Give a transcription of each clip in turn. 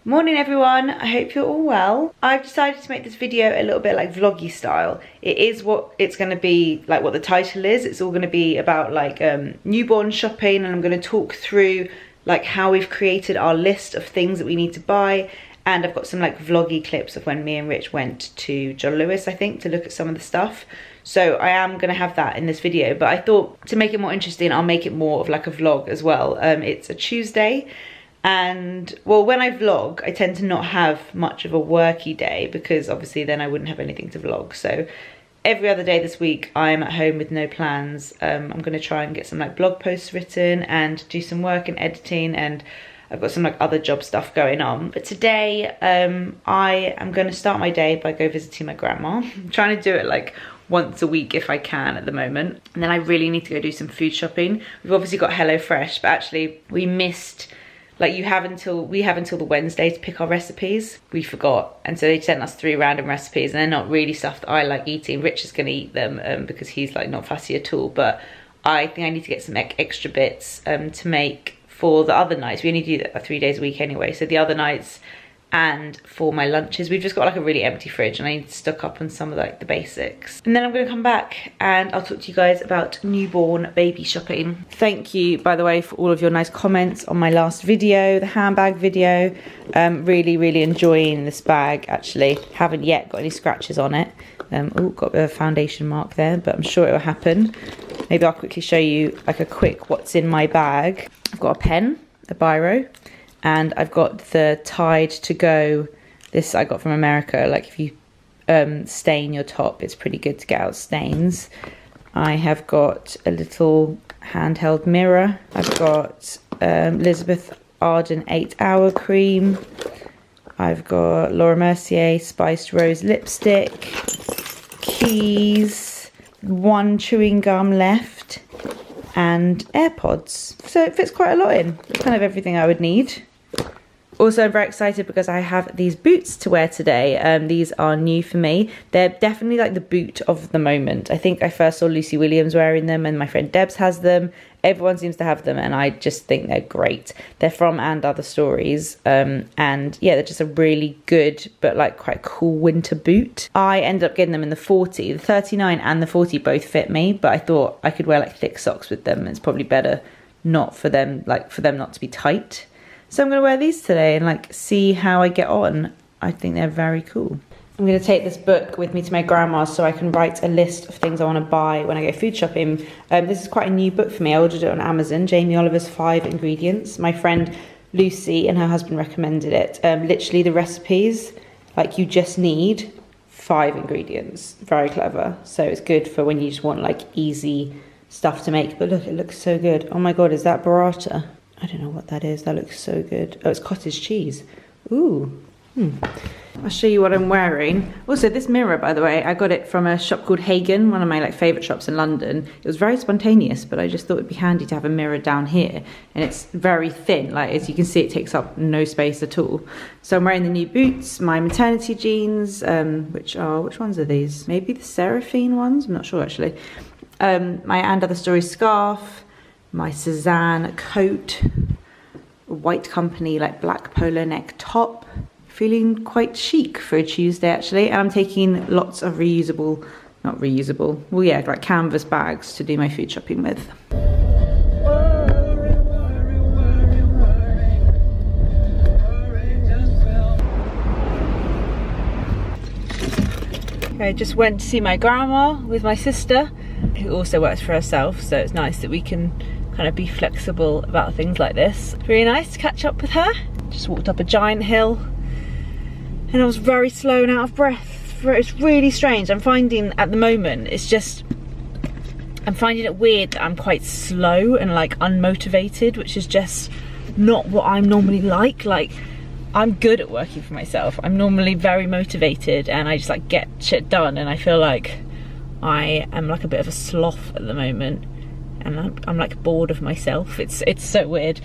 Morning everyone, I hope you're all well. I've decided to make this video a little bit like vloggy style. It is what it's going to be, like what the title is. It's all going to be about like newborn shopping, and I'm going to talk through like how we've created our list of things that we need to buy. And I've got some like vloggy clips of when me and Rich went to John Lewis, I think, to look at some of the stuff. So I am going to have that in this video, but I thought to make it more interesting, I'll make it more of like a vlog as well. It's a Tuesday. And well, when I vlog, I tend to not have much of a worky day because obviously then I wouldn't have anything to vlog. So every other day this week, I'm at home with no plans. I'm going to try and get some like blog posts written and do some work and editing, and I've got some like other job stuff going on. But today, I am going to start my day by go visiting my grandma. I'm trying to do it like once a week if I can at the moment. And then I really need to go do some food shopping. We've obviously got HelloFresh, but actually we missed. Like we have until the Wednesday to pick our recipes. We forgot, and so they sent us 3 random recipes, and they're not really stuff that I like eating. Rich is going to eat them because he's like not fussy at all, but I think I need to get some extra bits to make for the other nights. We only do that 3 days a week anyway, so the other nights and for my lunches. We've just got like a really empty fridge and I need to stock up on some of like the basics. And then I'm going to come back and I'll talk to you guys about newborn baby shopping. Thank you, by the way, for all of your nice comments on my last video, the handbag video. Really enjoying this bag actually. Haven't yet got any scratches on it. Oh, got a bit of a foundation mark there, but I'm sure it will happen. Maybe I'll quickly show you like a quick what's in my bag. I've got a pen, a biro, and I've got the Tide to Go. This I got from America. Like if you stain your top, it's pretty good to get out stains. I have got a little handheld mirror. I've got Elizabeth Arden 8-hour cream. I've got Laura Mercier Spiced Rose lipstick. Keys. 1 chewing gum left. And AirPods. So it fits quite a lot in. It's kind of everything I would need. Also, I'm very excited because I have these boots to wear today. These are new for me. They're definitely like the boot of the moment. I think I first saw Lucy Williams wearing them and my friend Debs has them. Everyone seems to have them and I just think they're great. They're from And Other Stories. And yeah, they're just a really good but like quite cool winter boot. I ended up getting them in the 40. The 39 and the 40 both fit me, but I thought I could wear like thick socks with them. It's probably better not for them, like for them not to be tight. So I'm going to wear these today and like see how I get on. I think they're very cool. I'm going to take this book with me to my grandma's so I can write a list of things I want to buy when I go food shopping. This is quite a new book for me. I ordered it on Amazon. Jamie Oliver's 5 Ingredients. My friend Lucy and her husband recommended it. Literally the recipes, like you just need 5 ingredients. Very clever. So it's good for when you just want like easy stuff to make. But look, it looks so good. Oh my God, is that burrata? I don't know what that is. That looks so good. Oh, it's cottage cheese. Ooh. I'll show you what I'm wearing. Also, this mirror, by the way, I got it from a shop called Hagen, one of my like favourite shops in London. It was very spontaneous, but I just thought it'd be handy to have a mirror down here. And it's very thin. Like, as you can see, it takes up no space at all. So I'm wearing the new boots, my maternity jeans, which ones are these? Maybe the Seraphine ones? I'm not sure, actually. My And Other Stories scarf. My Sezanne Coat, a White Company like black polo neck top. Feeling quite chic for a Tuesday actually, and I'm taking lots of like canvas bags to do my food shopping with. I just went to see my grandma with my sister, who also works for herself, so it's nice that we can kind of be flexible about things like this. It's really nice to catch up with her. Just walked up a giant hill and I was very slow and out of breath. It's really strange. I'm finding at the moment, I'm finding it weird that I'm quite slow and like unmotivated, which is just not what I'm normally like. Like, I'm good at working for myself. I'm normally very motivated and I just like get shit done, and I feel like I am like a bit of a sloth at the moment. And I'm like bored of myself. It's so weird.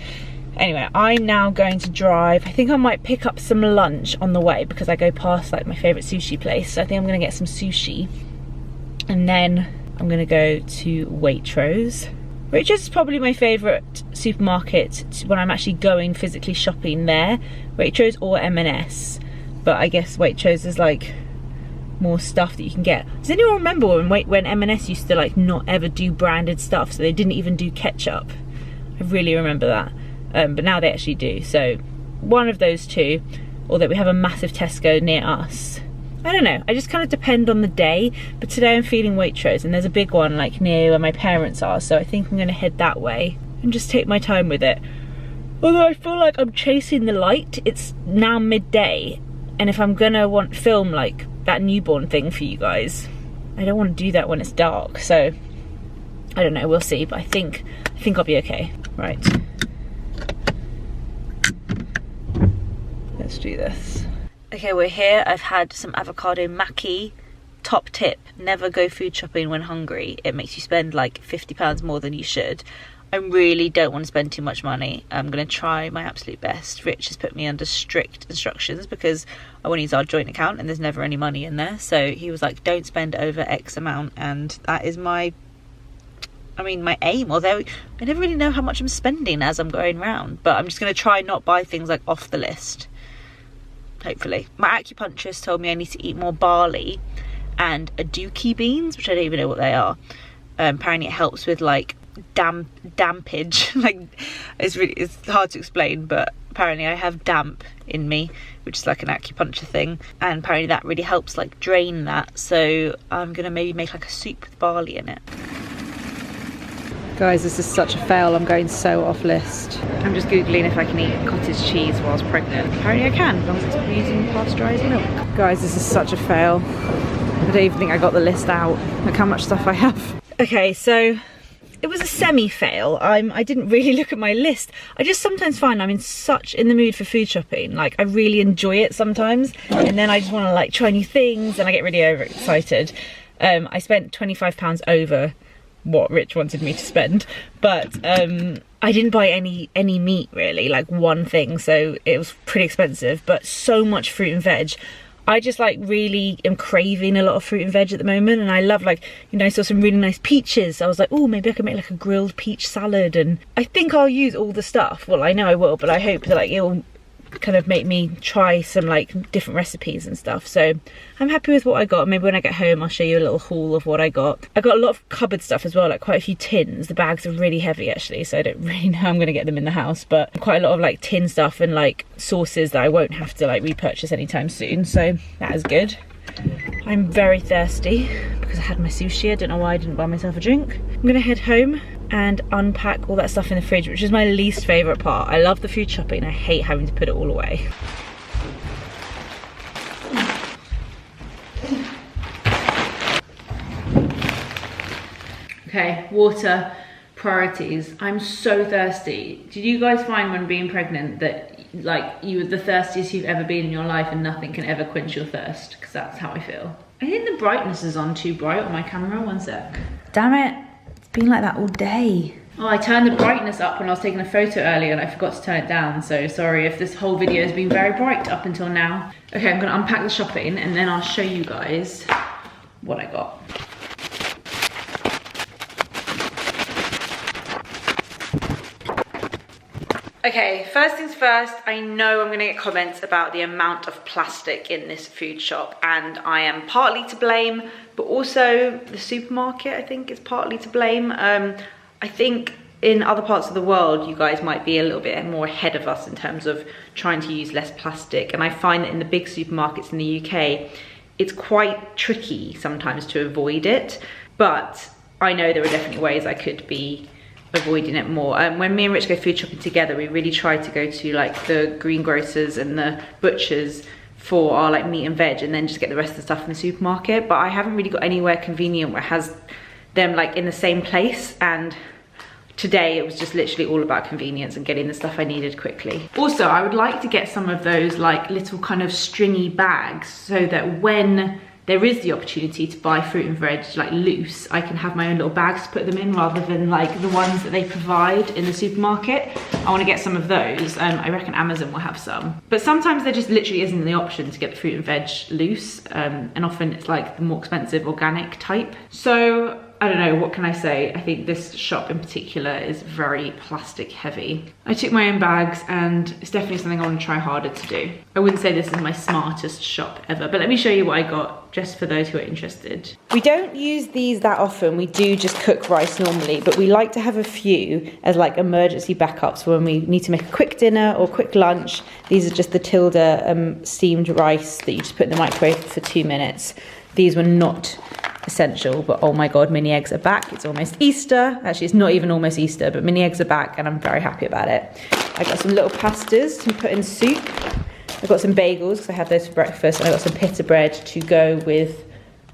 Anyway, I'm now going to drive. I think I might pick up some lunch on the way because I go past like my favourite sushi place. So I think I'm going to get some sushi. And then I'm going to go to Waitrose Waitrose is probably my favourite supermarket when I'm actually going physically shopping there. Waitrose or M&S, but I guess Waitrose is like more stuff that you can get. Does anyone remember when M&S used to like not ever do branded stuff, so they didn't even do ketchup? I really remember that, but now they actually do. So one of those two, although we have a massive Tesco near us. I don't know, I just kind of depend on the day, but today I'm feeling Waitrose, and there's a big one like near where my parents are, so I think I'm gonna head that way and just take my time with it. Although I feel like I'm chasing the light. It's now midday, and if I'm gonna film like that newborn thing for you guys, I don't want to do that when it's dark, so I don't know, we'll see, but I think I'll be okay. Right, let's do this. Okay, we're here. I've had some avocado maki. Top tip, never go food shopping when hungry. It makes you spend like £50 more than you should. I really don't want to spend too much money. I'm going to try my absolute best. Rich has put me under strict instructions because I want to use our joint account and there's never any money in there. So he was like, don't spend over X amount, and that is my aim. Although I never really know how much I'm spending as I'm going around, but I'm just going to try not buy things like off the list, hopefully. My acupuncturist told me I need to eat more barley and aduki beans, which I don't even know what they are. Apparently it helps with like dampage. Like it's hard to explain, but apparently I have damp in me, which is like an acupuncture thing, and apparently that really helps like drain that. So I'm gonna maybe make like a soup with barley in it. Guys, this is such a fail. I'm going so off list. I'm just googling if I can eat cottage cheese whilst pregnant. Apparently I can, as long as it's using pasteurised milk. Guys, this is such a fail. I don't even think I got the list out. Look how much stuff I have. Okay, so it was a semi-fail. I didn't really look at my list. I just sometimes find I'm in the mood for food shopping. Like, I really enjoy it sometimes, and then I just want to like try new things and I get really overexcited. I spent £25 over what Rich wanted me to spend, but I didn't buy any meat really, like one thing, so it was pretty expensive, but so much fruit and veg. I just like really am craving a lot of fruit and veg at the moment, and I love, like, you know, I saw some really nice peaches. I was like, oh, maybe I could make like a grilled peach salad, and I think I'll use all the stuff. Well, I know I will, but I hope that like it'll kind of make me try some like different recipes and stuff. So I'm happy with what I got. Maybe when I get home I'll show you a little haul of what I got. I got a lot of cupboard stuff as well, like quite a few tins. The bags are really heavy actually, so I don't really know how I'm gonna get them in the house, but quite a lot of like tin stuff and like sauces that I won't have to like repurchase anytime soon, so that is good. I'm very thirsty because I had my sushi. I don't know why I didn't buy myself a drink. I'm gonna head home and unpack all that stuff in the fridge, which is my least favourite part. I love the food shopping, I hate having to put it all away. Okay, water, priorities. I'm so thirsty. Did you guys find when being pregnant that like you were the thirstiest you've ever been in your life and nothing can ever quench your thirst? Because that's how I feel. I think the brightness is on too bright on my camera, one sec. Damn it. Been like that all day. Oh, I turned the brightness up when I was taking a photo earlier and I forgot to turn it down, so sorry if this whole video has been very bright up until now. Okay, I'm gonna unpack the shopping and then I'll show you guys what I got. Okay, first things first, I know I'm gonna get comments about the amount of plastic in this food shop, and I am partly to blame, but also the supermarket, I think, is partly to blame. I think in other parts of the world, you guys might be a little bit more ahead of us in terms of trying to use less plastic, and I find that in the big supermarkets in the UK, it's quite tricky sometimes to avoid it, but I know there are definitely ways I could be avoiding it more. When me and Rich go food shopping together, we really try to go to like the greengrocers and the butchers for our like meat and veg, and then just get the rest of the stuff in the supermarket. But I haven't really got anywhere convenient where it has them like in the same place, and today it was just literally all about convenience and getting the stuff I needed quickly. Also, I would like to get some of those like little kind of stringy bags so that when there is the opportunity to buy fruit and veg like loose, I can have my own little bags to put them in rather than like the ones that they provide in the supermarket. I want to get some of those. I reckon Amazon will have some. But sometimes there just literally isn't the option to get the fruit and veg loose, and often it's like the more expensive organic type. So I don't know, what can I say? I think this shop in particular is very plastic heavy. I took my own bags and it's definitely something I want to try harder to do. I wouldn't say this is my smartest shop ever, but let me show you what I got just for those who are interested. We don't use these that often. We do just cook rice normally, but we like to have a few as like emergency backups when we need to make a quick dinner or quick lunch. These are just the Tilda steamed rice that you just put in the microwave for 2 minutes. These were not essential, but oh my god, mini eggs are back. It's almost Easter. Actually, it's not even almost Easter, but mini eggs are back and I'm very happy about it. I got some little pastas to put in soup. I got some bagels because I had those for breakfast, and I got some pita bread to go with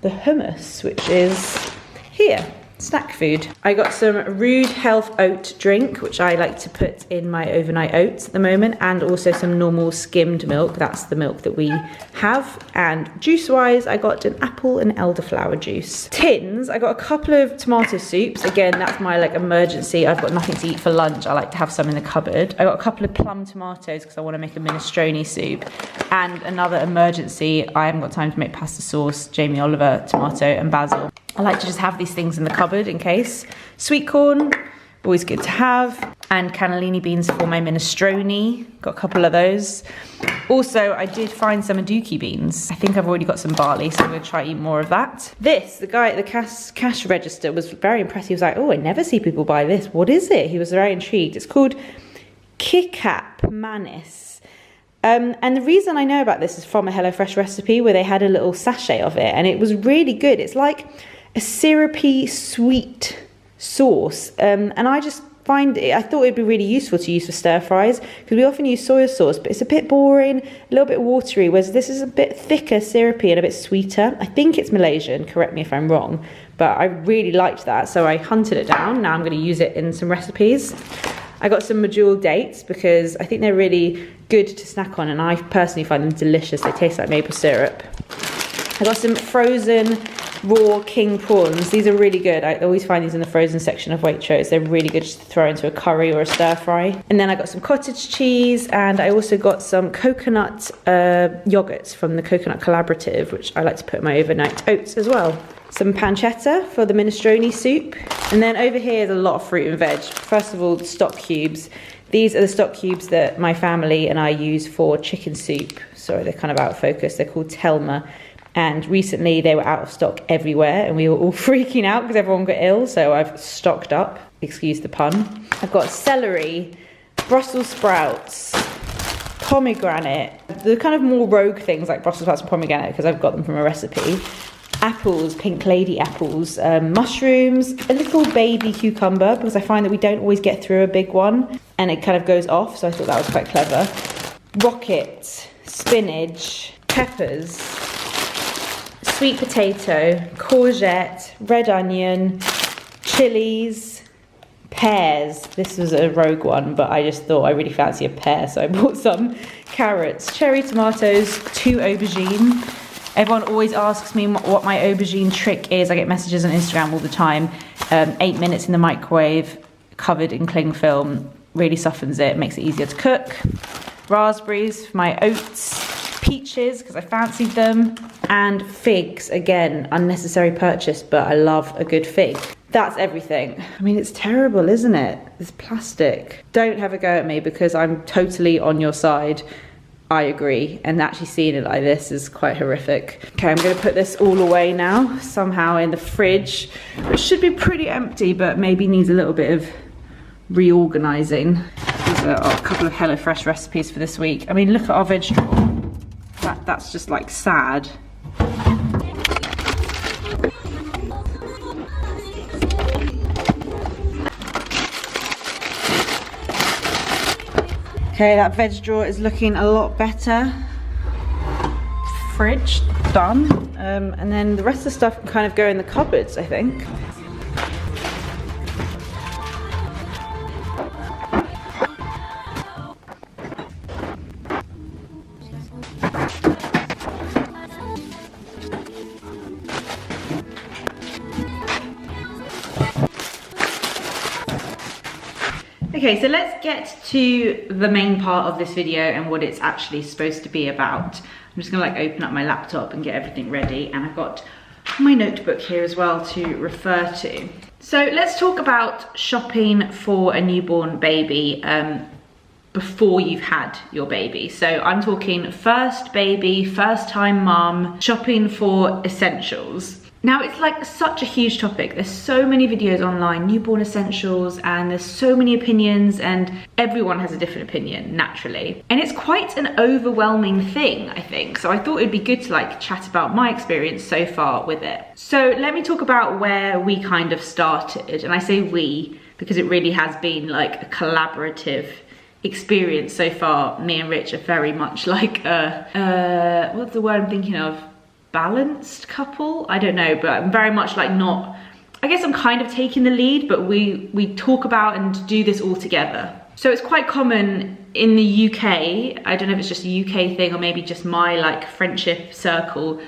the hummus, which is here. Snack food. I got some Rude Health oat drink, which I like to put in my overnight oats at the moment, and also some normal skimmed milk. That's the milk that we have. And juice wise, I got an apple and elderflower juice. Tins, I got a couple of tomato soups. Again, that's my like emergency. I've got nothing to eat for lunch. I like to have some in the cupboard. I got a couple of plum tomatoes because I want to make a minestrone soup. And another emergency, I haven't got time to make pasta sauce, Jamie Oliver, tomato and basil. I like to just have these things in the cupboard in case. Sweet corn, always good to have. And cannellini beans for my minestrone. Got a couple of those. Also, I did find some aduki beans. I think I've already got some barley, so I'm going to try to eat more of that. This, the guy at the cash register was very impressed. He was like, oh, I never see people buy this. What is it? He was very intrigued. It's called Kikap Manis. And the reason I know about this is from a HelloFresh recipe where they had a little sachet of it, and it was really good. It's like a syrupy sweet sauce, and I just find it, I thought it'd be really useful to use for stir fries because we often use soy sauce, but it's a bit boring, a little bit watery, whereas this is a bit thicker, syrupy, and a bit sweeter. I think it's Malaysian, correct me if I'm wrong, but I really liked that, so I hunted it down. Now I'm going to use it in some recipes. I got some Medjool Dates because I think they're really good to snack on, and I personally find them delicious. They taste like maple syrup. I got some frozen raw king prawns. These are really good. I always find these in the frozen section of Waitrose. They're really good just to throw into a curry or a stir fry. And then I got some cottage cheese, and I also got some coconut yogurts from the Coconut Collaborative, which I like to put in my overnight oats as well. Some pancetta for the minestrone soup. And then over here is a lot of fruit and veg. First of all, the stock cubes. These are the stock cubes that my family and I use for chicken soup. Sorry, they're kind of out of focus. They're called Telma. And recently they were out of stock everywhere and we were all freaking out because everyone got ill. So I've stocked up, excuse the pun. I've got celery, Brussels sprouts, pomegranate, the kind of more rogue things like Brussels sprouts and pomegranate because I've got them from a recipe. Apples, pink lady apples, mushrooms, a little baby cucumber because I find that we don't always get through a big one and it kind of goes off, so I thought that was quite clever. Rocket, spinach, peppers, sweet potato, courgette, red onion, chilies, pears. This was a rogue one, but I just thought I really fancy a pear, so I bought some. Carrots, cherry tomatoes, 2 aubergine. Everyone always asks me what my aubergine trick is. I get messages on Instagram all the time. 8 minutes in the microwave, covered in cling film, really softens it, makes it easier to cook. Raspberries for my oats, peaches because I fancied them, and figs. Again, unnecessary purchase, but I love a good fig. That's everything. I mean, it's terrible, isn't it? It's plastic. Don't have a go at me because I'm totally on your side. I agree, and actually seeing it like this is quite horrific. Okay, I'm going to put this all away now, somehow in the fridge, which should be pretty empty, but maybe needs a little bit of reorganising. These are a couple of HelloFresh recipes for this week. I mean, look at our veg drawer. That's just like sad. Okay, that veg drawer is looking a lot better. Fridge, done. And then the rest of the stuff can kind of go in the cupboards, I think. Okay, so let's get to the main part of this video and what it's actually supposed to be about. I'm just gonna like open up my laptop and get everything ready, and I've got my notebook here as well to refer to. So let's talk about shopping for a newborn baby before you've had your baby. So I'm talking first baby, first time mum, shopping for essentials. Now it's like such a huge topic. There's so many videos online, newborn essentials, and there's so many opinions, and everyone has a different opinion naturally. And it's quite an overwhelming thing, I think. So I thought it'd be good to like chat about my experience so far with it. So let me talk about where we kind of started. And I say we because it really has been like a collaborative experience so far. Me and Rich are very much like what's the word I'm thinking of? Balanced couple? I don't know, but I'm very much like not, I guess I'm kind of taking the lead, but we talk about and do this all together. So it's quite common in the UK, I don't know if it's just a UK thing or maybe just my like friendship circle,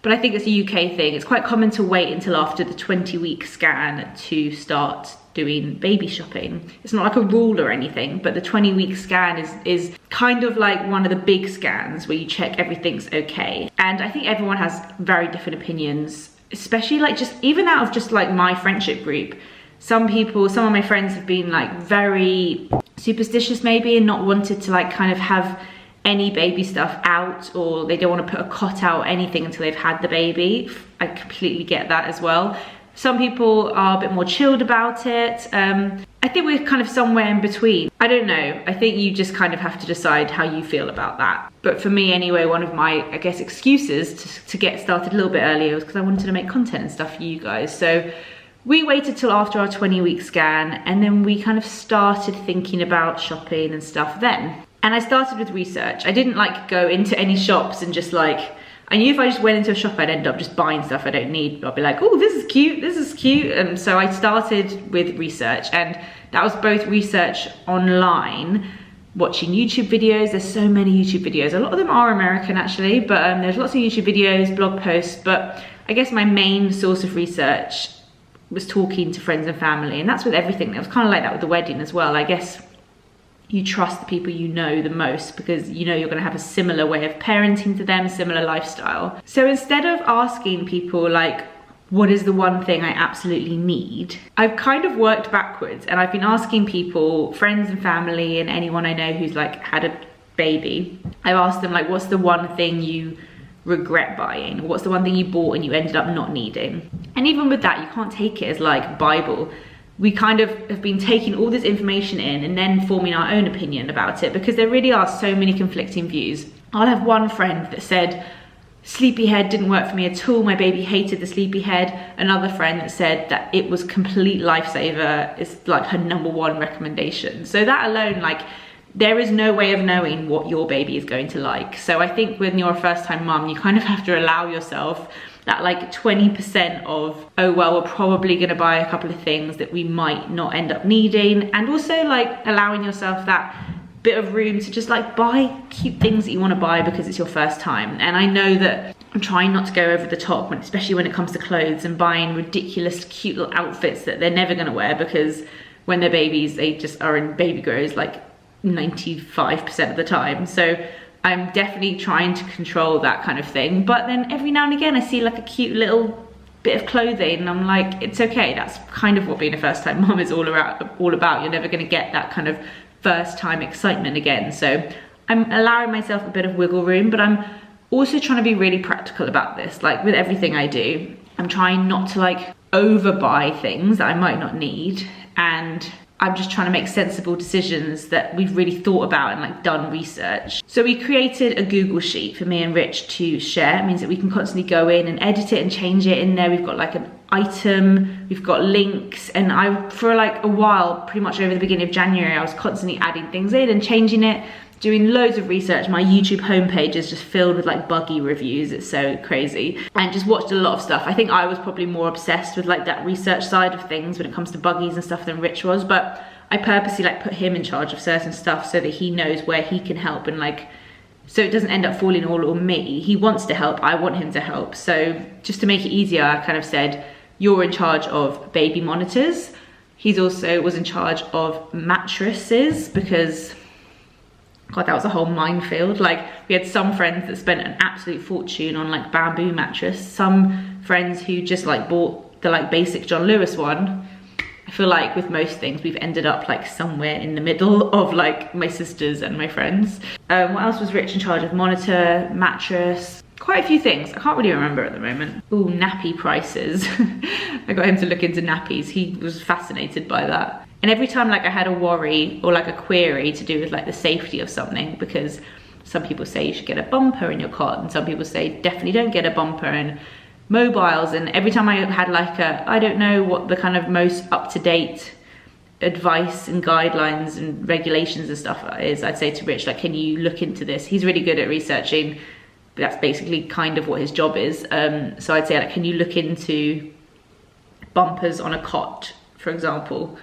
but I think it's a UK thing. It's quite common to wait until after the 20-week scan to start doing baby shopping. It's not like a rule or anything, but the 20-week scan is kind of like one of the big scans where you check everything's okay. And I think everyone has very different opinions, especially like just even out of just like my friendship group. Some of my friends have been like very superstitious maybe and not wanted to like kind of have any baby stuff out, or they don't want to put a cot out or anything until they've had the baby. I completely get that as well. Some people are a bit more chilled about it. I think we're kind of somewhere in between. I don't know. I think you just kind of have to decide how you feel about that. But for me anyway, one of my, I guess, excuses to get started a little bit earlier was because I wanted to make content and stuff for you guys. So we waited till after our 20-week scan, and then we kind of started thinking about shopping and stuff then. And I started with research. I didn't like go into any shops and just like, I knew if I just went into a shop, I'd end up just buying stuff I don't need. I'll be like, oh, this is cute, this is cute. And so I started with research, and that was both research online, watching YouTube videos. There's so many YouTube videos. A lot of them are American actually, but there's lots of YouTube videos, blog posts. But I guess my main source of research was talking to friends and family, and that's with everything. It was kind of like that with the wedding as well. I guess you trust the people you know the most because you know you're going to have a similar way of parenting to them, a similar lifestyle. So instead of asking people like, what is the one thing I absolutely need, I've kind of worked backwards, and I've been asking people, friends and family and anyone I know who's like had a baby, I've asked them like, what's the one thing you regret buying? What's the one thing you bought and you ended up not needing? And even with that, you can't take it as like Bible. We kind of have been taking all this information in and then forming our own opinion about it, because there really are so many conflicting views. I'll have one friend that said, sleepy head didn't work for me at all, my baby hated the sleepy head. Another friend that said that it was complete lifesaver, it's like her #1 recommendation. So that alone, like, there is no way of knowing what your baby is going to like. So I think when you're a first time mum, you kind of have to allow yourself that like 20% of, oh well, we're probably gonna buy a couple of things that we might not end up needing, and also like allowing yourself that bit of room to just like buy cute things that you want to buy because it's your first time. And I know that I'm trying not to go over the top, especially when it comes to clothes and buying ridiculous cute little outfits that they're never gonna wear, because when they're babies, they just are in baby grows like 95% of the time. So I'm definitely trying to control that kind of thing. But then every now and again, I see like a cute little bit of clothing and I'm like, it's okay. That's kind of what being a first time mom is all about. You're never gonna get that kind of first time excitement again. So I'm allowing myself a bit of wiggle room, but I'm also trying to be really practical about this. Like with everything I do, I'm trying not to like overbuy things that I might not need, and I'm just trying to make sensible decisions that we've really thought about and like done research. So we created a Google sheet for me and Rich to share. It means that we can constantly go in and edit it and change it in there. We've got like an item, we've got links, and I, for like a while, pretty much over the beginning of January, I was constantly adding things in and changing it, doing loads of research. My YouTube homepage is just filled with like buggy reviews. It's so crazy. And just watched a lot of stuff. I think I was probably more obsessed with like that research side of things when it comes to buggies and stuff than Rich was, but I purposely like put him in charge of certain stuff so that he knows where he can help, and like, so it doesn't end up falling all on me. He wants to help, I want him to help. So just to make it easier, I kind of said, you're in charge of baby monitors. He's also was in charge of mattresses, because God, that was a whole minefield. Like, we had some friends that spent an absolute fortune on like bamboo mattress, some friends who just like bought the like basic John Lewis one. I feel like with most things we've ended up like somewhere in the middle of like my sisters and my friends. What else was Rich in charge of? Monitor, mattress, quite a few things. I can't really remember at the moment. Ooh, nappy prices. I got him to look into nappies. He was fascinated by that. And every time like I had a worry or like a query to do with like the safety of something, because some people say you should get a bumper in your cot and some people say definitely don't get a bumper and mobiles, and every time I had like a, I don't know what the kind of most up-to-date advice and guidelines and regulations and stuff is, I'd say to Rich, like, can you look into this? He's really good at researching, but that's basically kind of what his job is. So I'd say, like, can you look into bumpers on a cot, for example?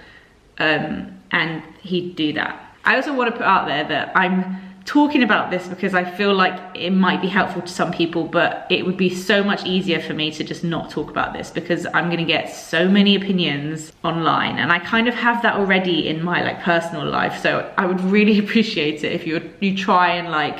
And he'd do that. I also want to put out there that I'm talking about this because I feel like it might be helpful to some people, but it would be so much easier for me to just not talk about this because I'm going to get so many opinions online, and I kind of have that already in my like personal life. So I would really appreciate it if you try and like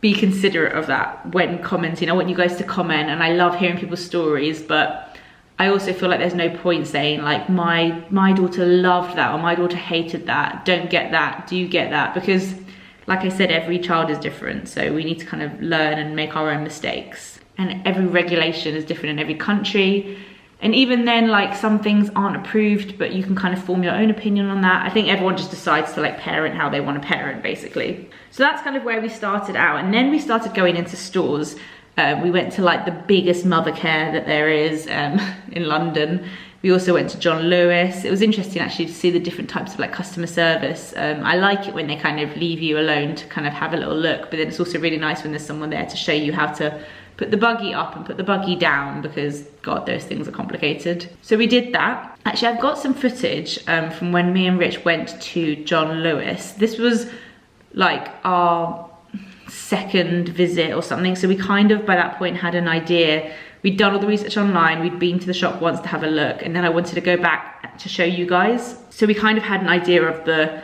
be considerate of that when commenting. I want you guys to comment, and I love hearing people's stories, but I also feel like there's no point saying like my daughter loved that or my daughter hated that, don't get that, do get that, because like I said, every child is different, so we need to kind of learn and make our own mistakes. And every regulation is different in every country. And even then, like, some things aren't approved, but you can kind of form your own opinion on that. I think everyone just decides to like parent how they want to parent, basically. So that's kind of where we started out. And then we started going into stores. We went to like the biggest mother care that there is in London. We also went to John Lewis. It was interesting actually to see the different types of like customer service. I like it when they kind of leave you alone to kind of have a little look, but then it's also really nice when there's someone there to show you how to put the buggy up and put the buggy down, because God, those things are complicated. So we did that. Actually, I've got some footage from when me and Rich went to John Lewis. This was like our second visit or something. So we kind of, by that point, had an idea. We'd done all the research online, we'd been to the shop once to have a look, and then I wanted to go back to show you guys. So we kind of had an idea of the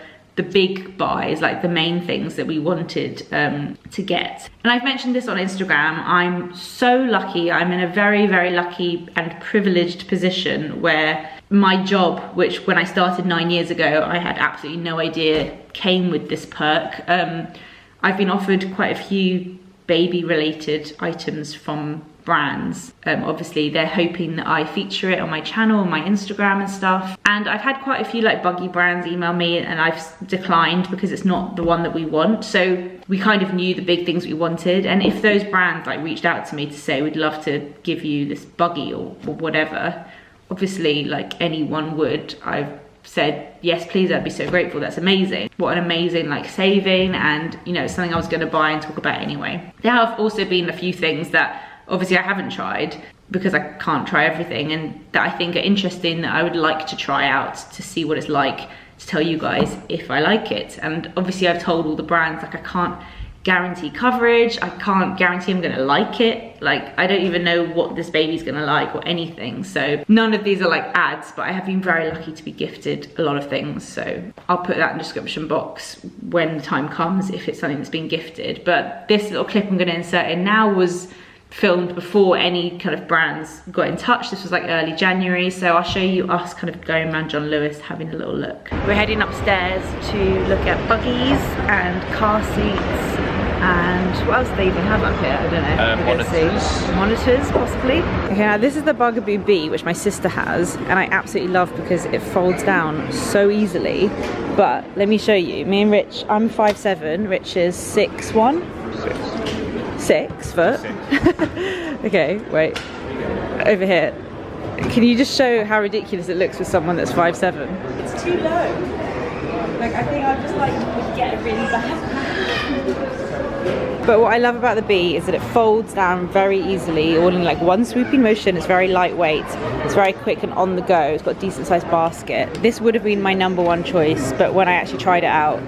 big buys, like the main things that we wanted to get. And I've mentioned this on Instagram, I'm so lucky, I'm in a very, very lucky and privileged position where my job, which when I started 9 years ago, I had absolutely no idea came with this perk. I've been offered quite a few baby related items from brands. Obviously they're hoping that I feature it on my channel, on my Instagram and stuff. And I've had quite a few like buggy brands email me, and I've declined because it's not the one that we want. So we kind of knew the big things we wanted. And if those brands like reached out to me to say, we'd love to give you this buggy or whatever, obviously like anyone would, I've said, yes, please, I'd be so grateful. That's amazing. What an amazing like saving, and you know, it's something I was going to buy and talk about anyway. There have also been a few things that obviously I haven't tried because I can't try everything, and that I think are interesting that I would like to try out to see what it's like, to tell you guys if I like it. And obviously I've told all the brands, like I can't guarantee coverage, I can't guarantee I'm gonna like it. Like I don't even know what this baby's gonna like or anything. So none of these are like ads, but I have been very lucky to be gifted a lot of things. So I'll put that in the description box when the time comes, if it's something that's been gifted. But this little clip I'm gonna insert in now was filmed before any kind of brands got in touch. This was like early January, so I'll show you us kind of going around John Lewis having a little look. We're heading upstairs to look at buggies and car seats, and what else do they even have up here? I don't know. Monitors. Monitors, possibly. Okay, now this is the Bugaboo Bee, which my sister has, and I absolutely love because it folds down so easily. But let me show you. Me and Rich, I'm 5'7", Rich is 6'1". 6 foot? Okay, wait. Over here. Can you just show how ridiculous it looks with someone that's 5'7"? It's too low. Like, I think I'll just like get it really bad. But what I love about the Bee is that it folds down very easily, all in like one swooping motion. It's very lightweight, it's very quick and on the go. It's got a decent sized basket. This would have been my #1 choice, but when I actually tried it out,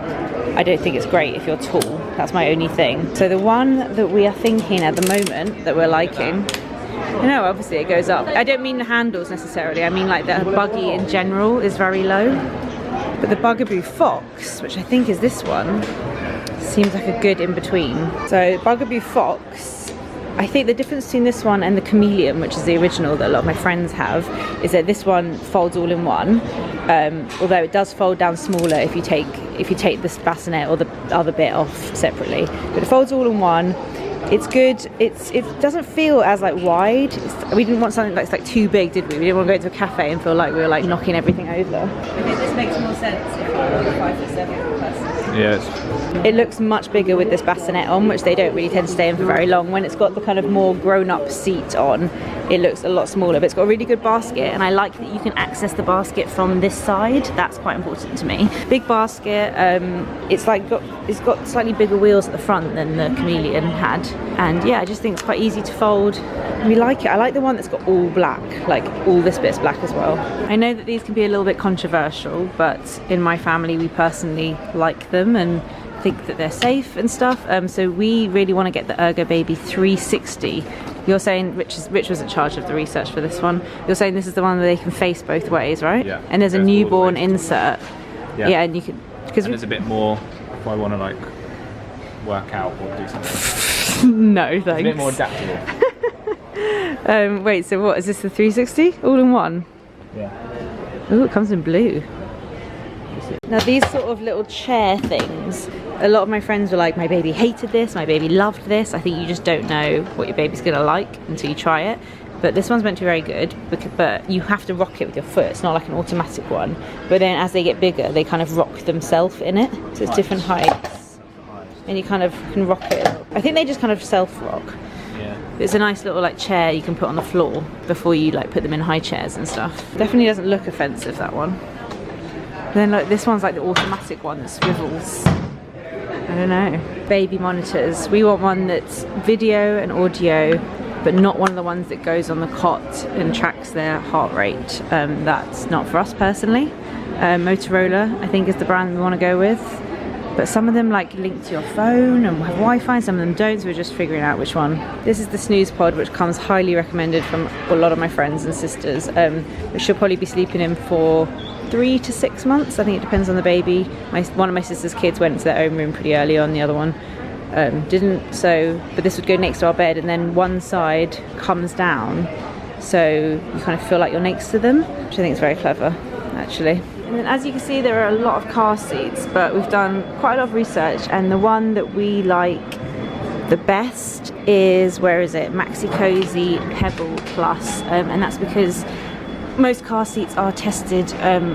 I don't think it's great if you're tall. That's my only thing. So the one that we are thinking at the moment that we're liking, no, obviously it goes up. I don't mean the handles necessarily, I mean like the buggy in general is very low. But the Bugaboo Fox, which I think is this one, seems like a good in-between. So Bugaboo Fox I think the difference between this one and the Chameleon, which is the original that a lot of my friends have, is that this one folds all in one. Although it does fold down smaller if you take this bassinet or the other bit off separately. But it folds all in one. It's good. It doesn't feel as like wide. We didn't want something that's like too big, did we? We didn't want to go into a cafe and feel like we were like knocking everything over. I think this makes more sense if you're a 5'7" person. Yes. It looks much bigger with this bassinet on, which they don't really tend to stay in for very long. When it's got the kind of more grown-up seat on, it looks a lot smaller, but it's got a really good basket, and I like that you can access the basket from this side. That's quite important to me. Big basket. It's got slightly bigger wheels at the front than the Chameleon had, and yeah, I just think it's quite easy to fold. We like it. I like the one that's got all black, like all this bit's black as well. I know that these can be a little bit controversial, but in my family we personally like them and think that they're safe and stuff. So we really want to get the Ergobaby 360. You're saying Rich was in charge of the research for this one. You're saying this is the one where they can face both ways, right? Yeah. And there's a newborn insert. Yeah, and you can because there's a bit more if I want to like work out or do something. No, thanks. It's a bit more adaptable. Wait, so what is this, the 360 all in one? Yeah. Oh, it comes in blue. Now these sort of little chair things, a lot of my friends were like, my baby hated this, my baby loved this. I think you just don't know what your baby's gonna like until you try it. But this one's meant to be very good, but you have to rock it with your foot. It's not like an automatic one. But then as they get bigger, they kind of rock themselves in it. So it's different heights. And you kind of can rock it. I think they just kind of self-rock. Yeah. It's a nice little like chair you can put on the floor before you like put them in high chairs and stuff. Definitely doesn't look offensive, that one. Then like this one's like the automatic one that swivels. I don't know. Baby monitors. We want one that's video and audio, but not one of the ones that goes on the cot and tracks their heart rate. That's not for us personally. Motorola, I think, is the brand we want to go with. But some of them like link to your phone and have Wi-Fi, and some of them don't, so we're just figuring out which one. This is the Snooze Pod, which comes highly recommended from a lot of my friends and sisters, which she'll probably be sleeping in for 3 to 6 months. I think it depends on the baby. One of my sister's kids went to their own room pretty early on, the other one didn't. So, but this would go next to our bed, and then one side comes down, so you kind of feel like you're next to them, which I think is very clever, actually. And then as you can see, there are a lot of car seats, but we've done quite a lot of research, and the one that we like the best is, where is it? Maxi Cozy Pebble Plus, and that's because most car seats are tested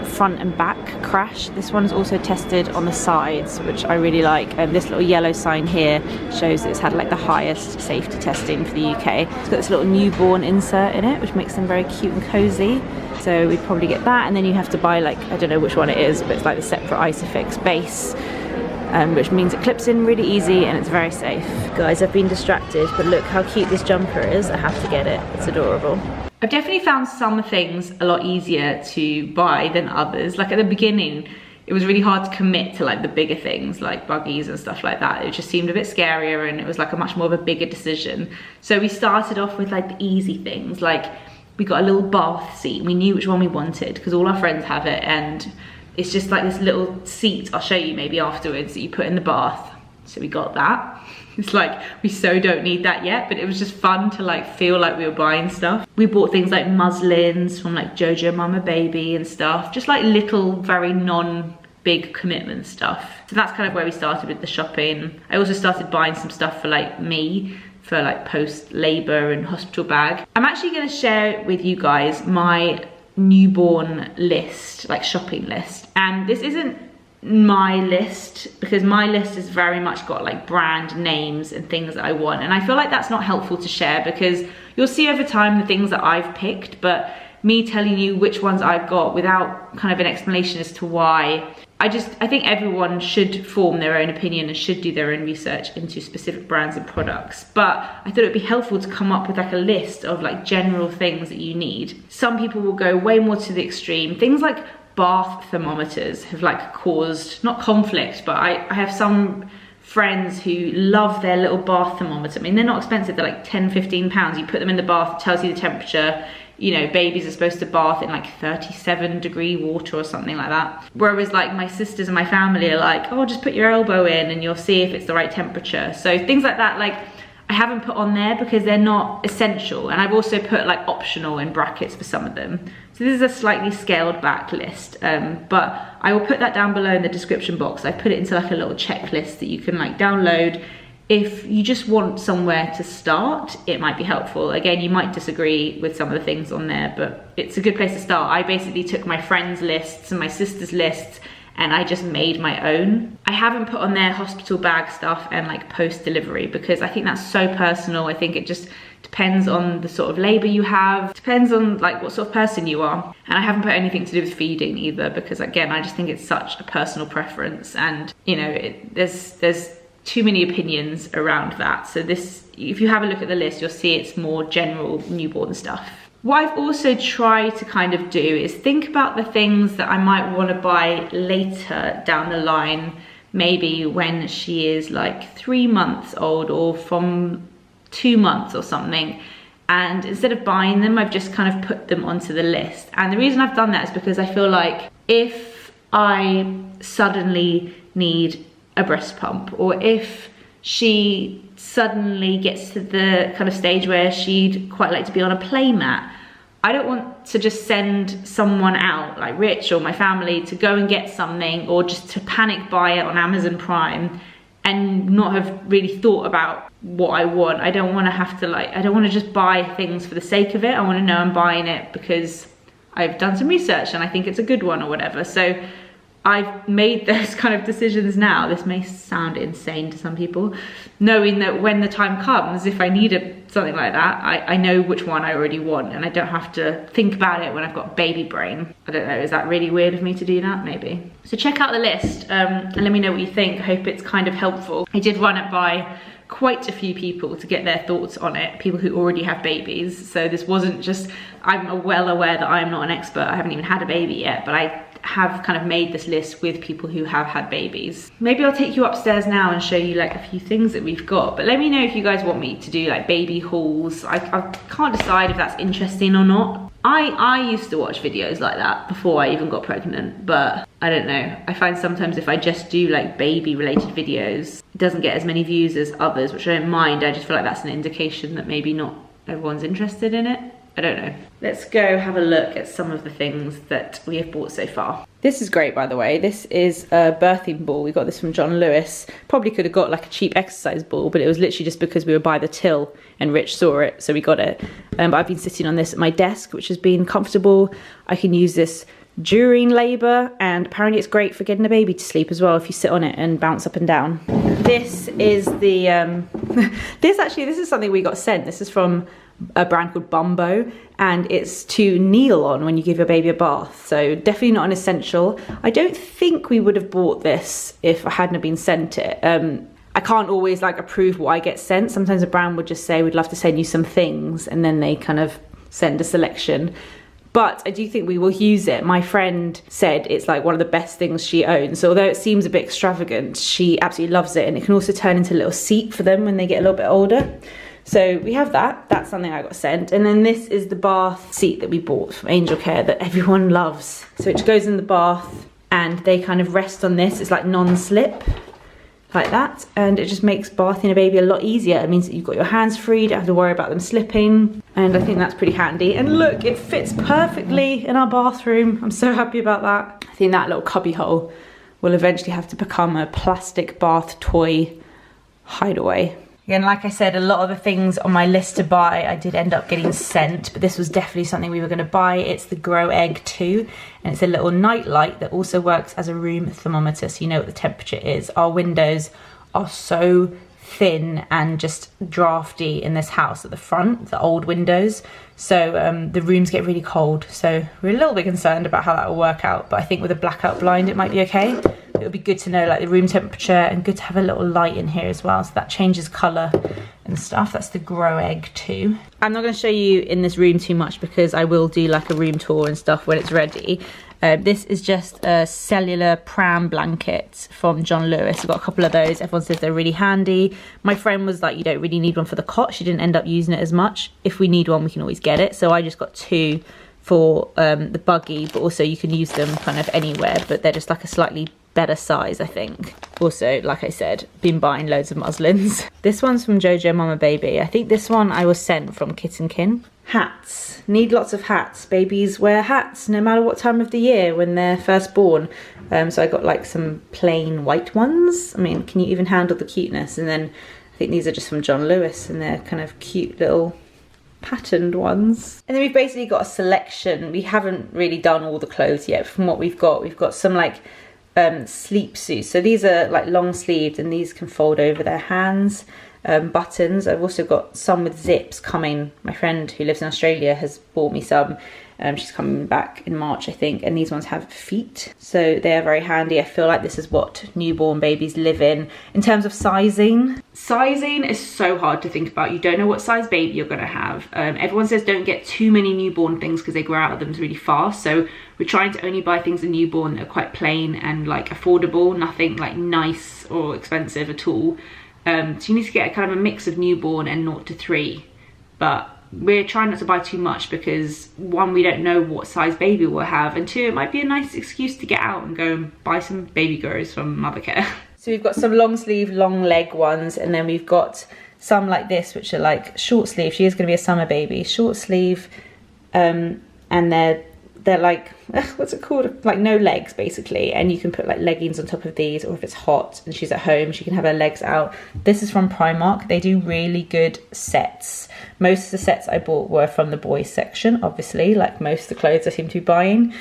front and back crash. This one is also tested on the sides, which I really like. This little yellow sign here shows that it's had like the highest safety testing for the UK. It's got this little newborn insert in it, which makes them very cute and cozy. So we'd probably get that, and then you have to buy like, I don't know which one it is, but it's like the separate Isofix base, which means it clips in really easy and it's very safe. Guys, I've been distracted, but look how cute this jumper is. I have to get it. It's adorable. I've definitely found some things a lot easier to buy than others. Like at the beginning, it was really hard to commit to like the bigger things like buggies and stuff like that. It just seemed a bit scarier, and it was like a much more of a bigger decision. So we started off with like the easy things. Like we got a little bath seat. We knew which one we wanted because all our friends have it, and it's just like this little seat, I'll show you maybe afterwards, that you put in the bath. So we got that. It's like, we so don't need that yet, but it was just fun to like feel like we were buying stuff. We bought things like muslins from like Jojo Mama Baby and stuff, just like little, very non-big commitment stuff. So that's kind of where we started with the shopping. I also started buying some stuff for like me, for like post-labor and hospital bag. I'm actually gonna share with you guys my newborn list, like shopping list. And this isn't my list, because my list has very much got like brand names and things that I want, and I feel like that's not helpful to share, because you'll see over time the things that I've picked, but me telling you which ones I've got without kind of an explanation as to why, I think everyone should form their own opinion and should do their own research into specific brands and products. But I thought it'd be helpful to come up with like a list of like general things that you need. Some people will go way more to the extreme. Things like bath thermometers have like caused, not conflict, but I have some friends who love their little bath thermometer. I mean, they're not expensive, they're like 10, 15 pounds. You put them in the bath, it tells you the temperature. You know, babies are supposed to bath in like 37-degree water or something like that. Whereas like my sisters and my family are like, oh, just put your elbow in and you'll see if it's the right temperature. So things like that, like, I haven't put on there because they're not essential, and I've also put like optional in brackets for some of them. So this is a slightly scaled back list, but I will put that down below in the description box. I put it into like a little checklist that you can like download. If you just want somewhere to start, it might be helpful. Again, you might disagree with some of the things on there, but it's a good place to start. I basically took my friends' lists and my sister's lists and I just made my own. I haven't put on there hospital bag stuff and like post delivery because I think that's so personal. I think it just depends on the sort of labor you have, depends on like what sort of person you are. And I haven't put anything to do with feeding either because again, I just think it's such a personal preference, and you know, there's too many opinions around that. So this, if you have a look at the list, you'll see it's more general newborn stuff. What I've also tried to kind of do is think about the things that I might want to buy later down the line, maybe when she is like 3 months old or from 2 months or something. And instead of buying them, I've just kind of put them onto the list. And the reason I've done that is because I feel like if I suddenly need a breast pump, or if she suddenly gets to the kind of stage where she'd quite like to be on a playmat, I don't want to just send someone out, like Rich or my family, to go and get something, or just to panic buy it on Amazon Prime and not have really thought about what I want. I don't want to have to I don't want to just buy things for the sake of it. I want to know I'm buying it because I've done some research and I think it's a good one or whatever. So I've made those kind of decisions now. This may sound insane to some people, knowing that when the time comes, if I need something like that, I know which one I already want, and I don't have to think about it when I've got baby brain. I don't know, is that really weird of me to do that? Maybe. So check out the list and let me know what you think. I hope it's kind of helpful. I did run it by quite a few people to get their thoughts on it, people who already have babies. So this wasn't just, I'm well aware that I'm not an expert. I haven't even had a baby yet, but I have kind of made this list with people who have had babies. Maybe I'll take you upstairs now and show you like a few things that we've got, but let me know if you guys want me to do like baby hauls. I can't decide if that's interesting or not. I used to watch videos like that before I even got pregnant, but I don't know. I find sometimes if I just do like baby related videos, it doesn't get as many views as others, which I don't mind. I just feel like that's an indication that maybe not everyone's interested in it. I don't know. Let's go have a look at some of the things that we have bought so far. This is great, by the way. This is a birthing ball. We got this from John Lewis. Probably could have got like a cheap exercise ball, but it was literally just because we were by the till and Rich saw it, so we got it. But I've been sitting on this at my desk, which has been comfortable. I can use this during labour, and apparently it's great for getting a baby to sleep as well if you sit on it and bounce up and down. This is the, this is something we got sent. This is from a brand called Bumbo, and it's to kneel on when you give your baby a bath, so definitely not an essential. I don't think we would have bought this if I hadn't been sent it. I can't always like approve what I get sent. Sometimes a brand would just say we'd love to send you some things, and then they kind of send a selection. But I do think we will use it. My friend said it's like one of the best things she owns. So although it seems a bit extravagant, she absolutely loves it, and it can also turn into a little seat for them when they get a little bit older. So we have that. That's something I got sent. And then this is the bath seat that we bought from Angel Care that everyone loves. So it goes in the bath and they kind of rest on this. It's like non-slip, like that. And it just makes bathing a baby a lot easier. It means that you've got your hands free, you don't have to worry about them slipping. And I think that's pretty handy. And look, it fits perfectly in our bathroom. I'm so happy about that. I think that little cubby hole will eventually have to become a plastic bath toy hideaway. Again, like I said, a lot of the things on my list to buy I did end up getting sent, but this was definitely something we were going to buy. It's the Grow Egg 2, and it's a little night light that also works as a room thermometer, so you know what the temperature is. Our windows are so thin and just drafty in this house at the front, the old windows, so the rooms get really cold, so we're a little bit concerned about how that will work out, but I think with a blackout blind it might be okay. It would be good to know like the room temperature, and good to have a little light in here as well, so that changes colour and stuff. That's the Grow Egg 2. I'm not going to show you in this room too much because I will do like a room tour and stuff when it's ready. This is just a Cellular Pram blanket from John Lewis. I've got a couple of those. Everyone says they're really handy. My friend was like, you don't really need one for the cot. She didn't end up using it as much. If we need one, we can always get it. So I just got 2 for the buggy, but also you can use them kind of anywhere, but they're just like a slightly better size, I think. Also, like I said, been buying loads of muslins. This one's from Jojo Mama Baby. I think this one I was sent from Kitten Kin. Hats. Need lots of hats. Babies wear hats no matter what time of the year when they're first born. So I got like some plain white ones. I mean, can you even handle the cuteness? And then I think these are just from John Lewis, and they're kind of cute little patterned ones. And then we've basically got a selection. We haven't really done all the clothes yet. From what we've got some like sleep suits. So these are like long sleeved, and these can fold over their hands. Buttons. I've also got some with zips coming. My friend who lives in Australia has bought me some. She's coming back in March, I think, and these ones have feet, so they are very handy. I feel like this is what newborn babies live in. In terms of sizing is so hard to think about. You don't know what size baby you're going to have. Everyone says don't get too many newborn things because they grow out of them really fast, so we're trying to only buy things in newborn that are quite plain and like affordable, nothing like nice or expensive at all. So you need to get a kind of a mix of newborn and 0 to 3, but we're trying not to buy too much because 1, we don't know what size baby we'll have, and 2, it might be a nice excuse to get out and go and buy some baby grows from Mothercare. So we've got some long sleeve, long leg ones, and then we've got some like this, which are like short sleeve. She is going to be a summer baby, short sleeve, and they're like, what's it called? Like no legs basically, and you can put like leggings on top of these, or if it's hot and she's at home, she can have her legs out. This is from Primark. They do really good sets. Most of the sets I bought were from the boys section, obviously, like most of the clothes I seem to be buying.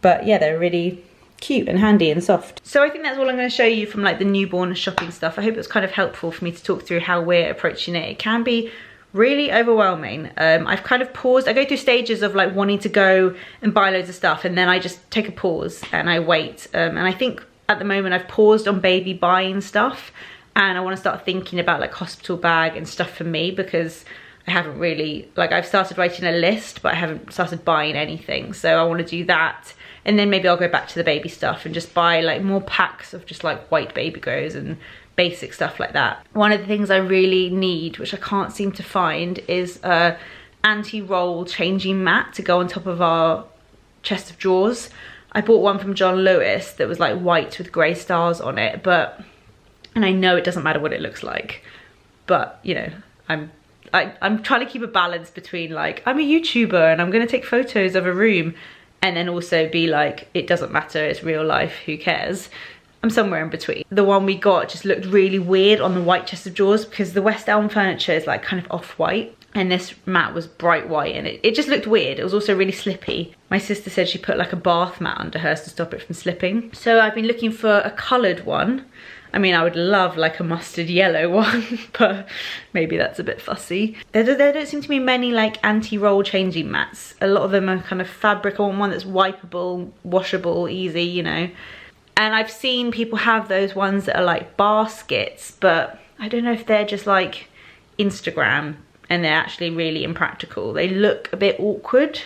But yeah, they're really cute and handy and soft. So I think that's all I'm going to show you from like the newborn shopping stuff. I hope it was kind of helpful for me to talk through how we're approaching it. It can be really overwhelming. I've kind of paused. I go through stages of like wanting to go and buy loads of stuff, and then I just take a pause and I wait. And I think at the moment I've paused on baby buying stuff, and I want to start thinking about like hospital bag and stuff for me, because I haven't really, like, I've started writing a list, but I haven't started buying anything. So I want to do that, and then maybe I'll go back to the baby stuff and just buy like more packs of just like white baby grows and basic stuff like that. One of the things I really need, which I can't seem to find, is a anti-roll changing mat to go on top of our chest of drawers. I bought one from John Lewis that was like white with grey stars on it, and I know it doesn't matter what it looks like, but you know, I'm trying to keep a balance between like, I'm a YouTuber and I'm going to take photos of a room, and then also be like, it doesn't matter, it's real life, who cares? I'm somewhere in between. The one we got just looked really weird on the white chest of drawers, because the West Elm furniture is like kind of off-white, and this mat was bright white, and it just looked weird. It was also really slippy. My sister said she put like a bath mat under hers to stop it from slipping. So I've been looking for a coloured one. I mean, I would love like a mustard yellow one, but maybe that's a bit fussy. There don't seem to be many like anti-roll changing mats. A lot of them are kind of fabric. I want one that's wipeable, washable, easy, you know. And I've seen people have those ones that are like baskets, but I don't know if they're just like Instagram and they're actually really impractical. They look a bit awkward. I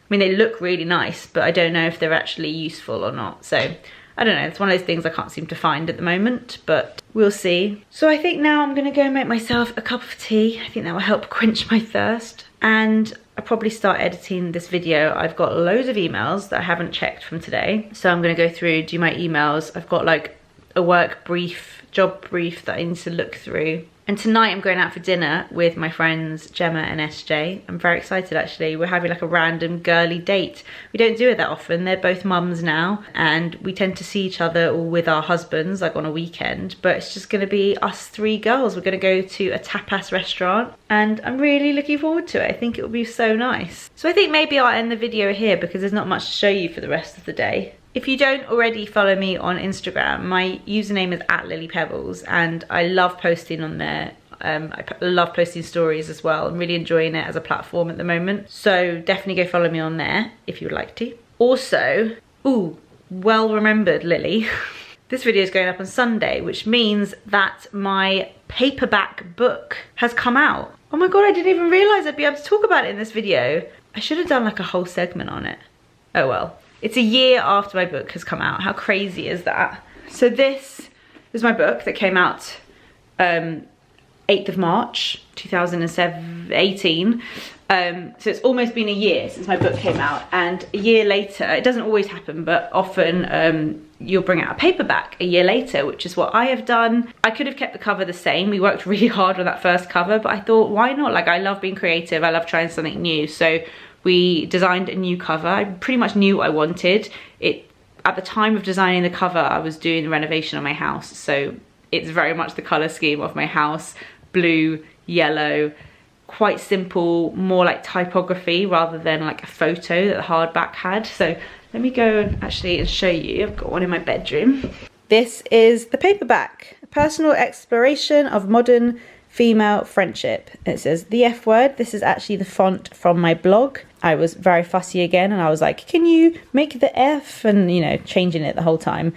mean, they look really nice, but I don't know if they're actually useful or not. So I don't know, it's one of those things I can't seem to find at the moment, but we'll see. So I think now I'm gonna go make myself a cup of tea. I think that will help quench my thirst. And I'll probably start editing this video. I've got loads of emails that I haven't checked from today. So I'm gonna go through, do my emails. I've got like a work brief, job brief that I need to look through. And tonight I'm going out for dinner with my friends Gemma and SJ. I'm very excited actually. We're having like a random girly date. We don't do it that often. They're both mums now, and we tend to see each other all with our husbands like on a weekend, but it's just gonna be us 3 girls. We're gonna go to a tapas restaurant, and I'm really looking forward to it. I think it will be so nice. So I think maybe I'll end the video here because there's not much to show you for the rest of the day. If you don't already follow me on Instagram, my username is @LilyPebbles, and I love posting on there. I love posting stories as well. I'm really enjoying it as a platform at the moment. So definitely go follow me on there if you would like to. Also, ooh, well remembered, Lily. This video is going up on Sunday, which means that my paperback book has come out. Oh my God, I didn't even realize I'd be able to talk about it in this video. I should have done like a whole segment on it. Oh well. It's a year after my book has come out. How crazy is that? So this is my book that came out 8th of March 2018. So it's almost been a year since my book came out, and a year later, it doesn't always happen, but often you'll bring out a paperback a year later, which is what I have done. I could have kept the cover the same. We worked really hard on that first cover, but I thought, why not? Like, I love being creative. I love trying something new. So we designed a new cover. I pretty much knew what I wanted. At the time of designing the cover, I was doing the renovation on my house. So it's very much the color scheme of my house. Blue, yellow, quite simple, more like typography rather than like a photo that the hardback had. So let me go and show you. I've got one in my bedroom. This is the paperback, a personal exploration of modern female friendship. It says the F word. This is actually the font from my blog. I was very fussy again, and I was like, can you make the F? And you know, changing it the whole time.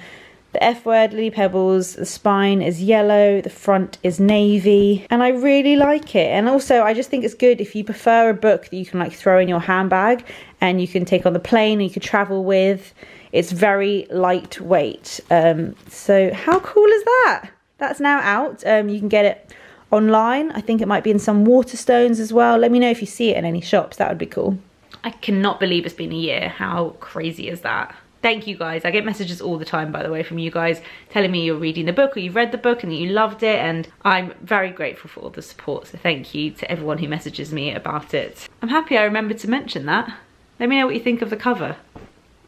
The F word, Lily Pebbles, the spine is yellow, the front is navy, and I really like it. And also, I just think it's good if you prefer a book that you can like throw in your handbag and you can take on the plane and you can travel with. It's very lightweight. So how cool is that? That's now out. You can get it online. I think it might be in some Waterstones as well. Let me know if you see it in any shops. That would be cool. I cannot believe it's been a year. How crazy is that? Thank you guys. I get messages all the time, by the way, from you guys telling me you're reading the book or you've read the book and that you loved it, and I'm very grateful for all the support. So thank you to everyone who messages me about it. I'm happy I remembered to mention that. Let me know what you think of the cover.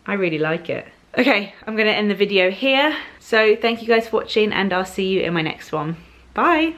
I really like it. Okay, I'm gonna end the video here. So thank you guys for watching, and I'll see you in my next one. Bye.